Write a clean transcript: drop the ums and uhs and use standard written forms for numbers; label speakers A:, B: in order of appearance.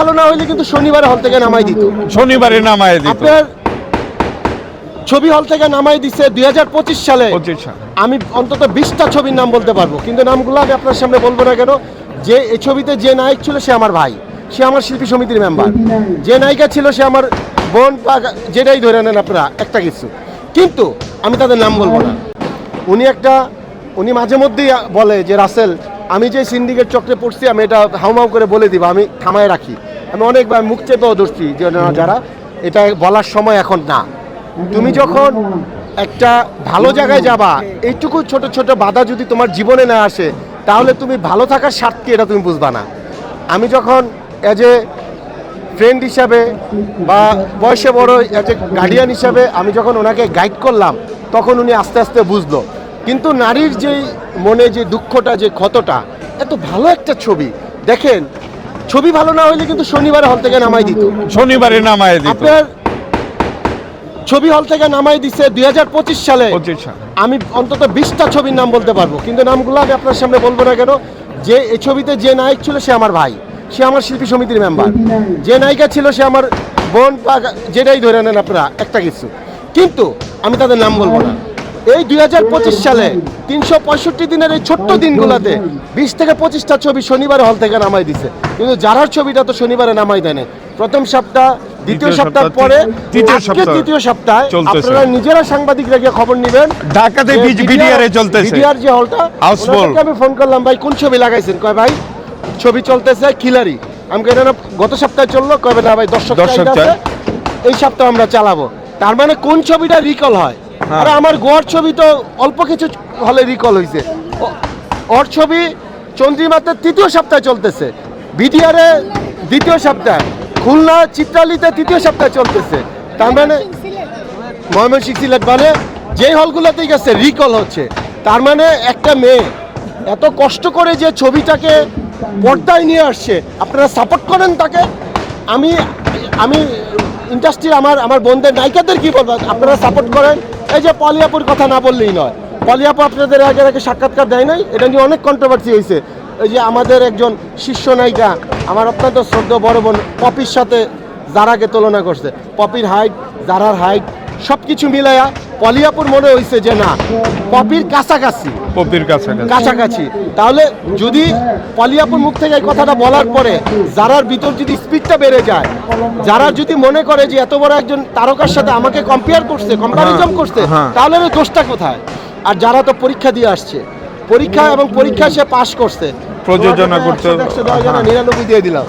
A: ভালো না হইলে কিন্তু শনিবারে হল থেকে নামাই দিত।
B: শনিবারে নামায় দিত।
A: আপনার ছবি হল থেকে নামাই দিছে 2025 সালে। আমি অন্তত 20টা ছবির নাম বলতে পারবো, কিন্তু নামগুলো আমি আপনার সামনে বলবো না কেন। যে এই ছবিতে যে নায়ক ছিল সে আমার ভাই, সে আমার শিল্পী সমিতির মেম্বার। যে নায়িকা ছিল সে আমার বোন, বা যেটাই ধরে নেন আপনারা একটা কিছু, কিন্তু আমি তাদের নাম বলবো না। উনি মাঝে মধ্যেই বলে যে রাসেল, আমি যে সিন্ডিকেট চক্রে পড়ছি আমি এটা হাউমাউ করে বলে দিব, আমি থামায় রাখি। আমি অনেকবার মুখ চেপেও ধরছি যে যারা এটা বলার সময় এখন না। তুমি যখন একটা ভালো জায়গায় যাবা, এইটুকু ছোট ছোট বাধা যদি তোমার জীবনে না আসে, তাহলে তুমি ভালো থাকার স্বার্থ কি এটা তুমি বুঝবা না। আমি যখন এজ এ ফ্রেন্ড হিসাবে বা বয়সে বড় এজ এ গার্ডিয়ান হিসাবে আমি যখন ওনাকে গাইড করলাম, তখন উনি আস্তে আস্তে বুঝলো। কিন্তু নারীর যেই মনে যে দুঃখটা, যে ক্ষতটা, এত ভালো একটা ছবি দেখেন, ছবি ভালো না হইলে কিন্তু শনিবারে হল থেকে নামাই দিত।
B: শনিবারে নামায় দিত।
A: আপনার ছবি হল থেকে নামাই দিছে 2025 সালে। আমি অন্তত 20টা ছবির নাম বলতে পারবো, কিন্তু নামগুলো আমি আপনার সামনে বলবো না কেন। যে এই ছবিতে যে নায়ক ছিল সে আমার ভাই, সে আমার শিল্পী সমিতির মেম্বার। যে নায়িকা ছিল সে আমার বোন, বা যেটাই ধরে নেন আপনারা একটা কিছু, কিন্তু আমি তাদের নাম বলবো না। এই 2025 সালে 365 দিনের এই ছোট্ট দিনগুলোতে 20 থেকে 25টা ছবি শনিবারে হল থেকে নামাই দিছে, কিন্তু যারার ছবিটা তো শনিবারে নামাই দেয় না। প্রথম সপ্তাহ, দ্বিতীয় সপ্তাহ পরে, তৃতীয় সপ্তাহে আপনারা নিজেরা সাংবাদিকরা গিয়ে খবর নেবেন।
B: ঢাকাতে বিডিআরে চলতেছে,
A: বিডিআর যে হলটা, আমি ফোন করলাম, ভাই কোন ছবি লাগাইছেন? কয় ভাই ছবি চলতেছে খিলাড়ি। আমি কেন না গত সপ্তাহে চললো, কবে না ভাই দর্শক এই সপ্তাহ আমরা চালাবো। তার মানে কোন ছবিটা রিকল হয়? আর আমার গোয়ার ছবি তো অল্প কিছু হলে রিকল হয়েছে। ওর ছবি চন্দ্রিমাতে তৃতীয় সপ্তাহে চলতেছে, বিডিআরে দ্বিতীয় সপ্তাহে, খুলনা চিত্রালিতে তৃতীয় সপ্তাহে চলতেছে। তার মানে ময়মনসিংহ, সিলেট, মানে যেই হলগুলোতেই গেছে রিকল হচ্ছে। তার মানে একটা মেয়ে এত কষ্ট করে যে ছবিটাকে পর্দায় নিয়ে আসছে, আপনারা সাপোর্ট করেন তাকে। আমি ইন্ডাস্ট্রির আমার বোনদের নায়িকাদের কি বলবো, আপনারা সাপোর্ট করেন। এই যে পলিয়াপুর কথা না বললেই নয়, পলিয়াপু আপনাদের আগে সাক্ষাৎকার দেয় নাই, এটা নিয়ে অনেক কন্ট্রোভার্সি হয়েছে। এই যে আমাদের একজন শীর্ষ নায়িকা, আমার অত্যন্ত শ্রদ্ধেয় বড় বোন পপির সাথে জারাকে তুলনা করছে। পপির হাইট, জারার হাইট সব কিছু মিলাইয়া পলিয়াপুর মনে হয়েছে যে না, পপির কাছাকাছি। তাহলে যদি পলিয়াপুর মুখ থেকে এই কথাটা বলার পরে যারার ভিতর যদি স্পিডটা বেড়ে যায়, যারা যদি মনে করে যে এত বড় একজন তারকার সাথে আমাকে কম্পারিজন করছে, তাহলে দোষটা কোথায়? আর যারা তো পরীক্ষা দিয়ে আসছে, পরীক্ষা সে পাশ করছে,
B: প্রযোজনা করতে
A: 99 দিয়ে দিলাম।